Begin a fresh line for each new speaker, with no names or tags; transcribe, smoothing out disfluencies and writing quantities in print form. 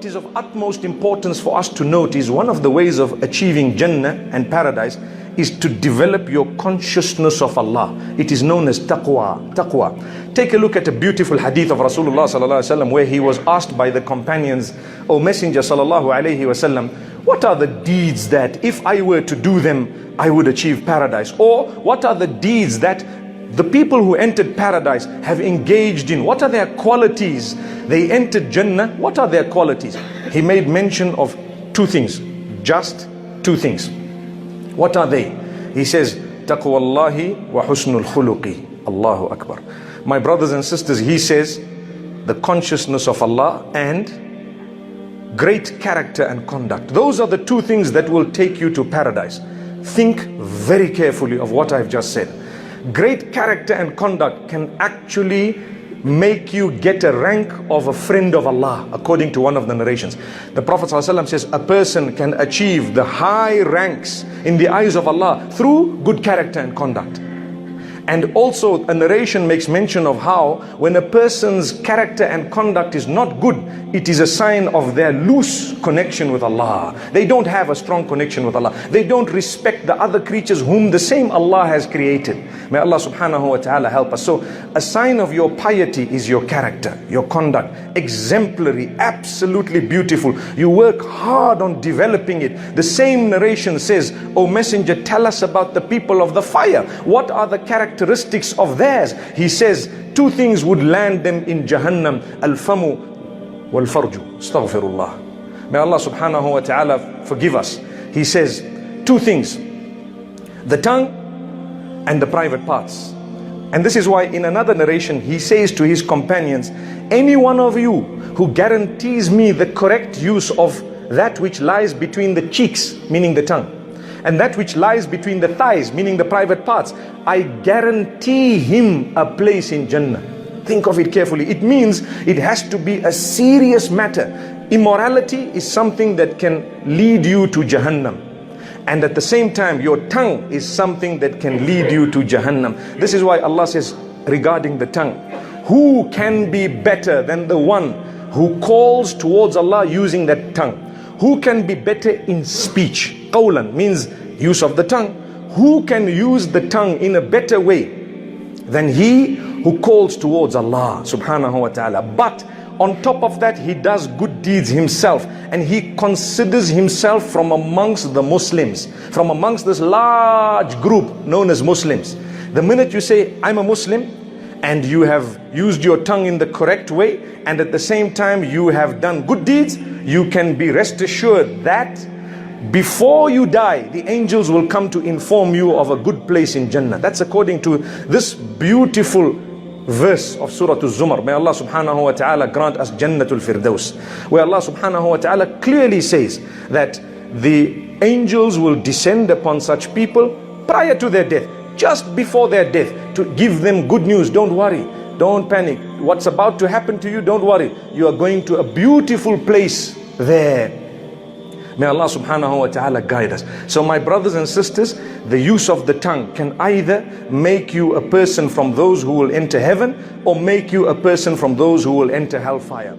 what is of utmost importance for us to note is one of the ways of achieving Jannah and paradise is to develop your consciousness of Allah. It is known as taqwa. Taqwa. Take a look at a beautiful hadith of Rasulullah sallallahu alaihi wasallam, where he was asked by the companions, "O Messenger sallallahu alaihi wasallam, what are the deeds that if I were to do them, I would achieve paradise? Or what are the deeds that the people who entered paradise have engaged in? What are their qualities? They entered Jannah. What are their qualities?" He made mention of two things, just two things. What are they? He says, Taqwallahi wa husnul khuluqi. Allahu Akbar. My brothers and sisters, he says, the consciousness of Allah and great character and conduct. Those are the two things that will take you to paradise. Think very carefully of what I've just said. Great character and conduct can actually make you get a rank of a friend of Allah, according to one of the narrations. The Prophet ﷺ says a person can achieve the high ranks in the eyes of Allah through good character and conduct. And also a narration makes mention of how when a person's character and conduct is not good, it is a sign of their loose connection with Allah. They don't have a strong connection with Allah. They don't respect the other creatures whom the same Allah has created. May Allah subhanahu wa ta'ala help us. So a sign of your piety is your character, your conduct. Exemplary, absolutely beautiful. You work hard on developing it. The same narration says, "O Messenger, tell us about the people of the fire. What are the characteristics of theirs?" He says two things would land them in Jahannam: al-famu wal-farju. Astaghfirullah. May Allah subhanahu wa ta'ala forgive us. He says two things: the tongue and the private parts. And this is why in another narration he says to his companions, "Any one of you who guarantees me the correct use of that which lies between the cheeks," meaning the tongue, "and that which lies between the thighs," meaning the private parts, "I guarantee him a place in Jannah." Think of it carefully. It means it has to be a serious matter. Immorality is something that can lead you to Jahannam. And at the same time, your tongue is something that can lead you to Jahannam. This is why Allah says regarding the tongue, who can be better than the one who calls towards Allah using that tongue? Who can be better in speech? Qawlan means use of the tongue. Who can use the tongue in a better way than he who calls towards Allah subhanahu wa ta'ala? But on top of that, he does good deeds himself, and he considers himself from amongst the Muslims, from amongst this large group known as Muslims. The minute you say, "I'm a Muslim," and you have used your tongue in the correct way, and at the same time you have done good deeds, you can be rest assured that before you die, the angels will come to inform you of a good place in Jannah. That's according to this beautiful verse of Surah Al-Zumar. May Allah subhanahu wa ta'ala grant us Jannatul Firdaus, where Allah subhanahu wa ta'ala clearly says that the angels will descend upon such people prior to their death, just before their death, to give them good news. Don't worry, don't panic. What's about to happen to you, don't worry. You are going to a beautiful place there. May Allah subhanahu wa ta'ala guide us. So my brothers and sisters, the use of the tongue can either make you a person from those who will enter heaven, or make you a person from those who will enter hellfire.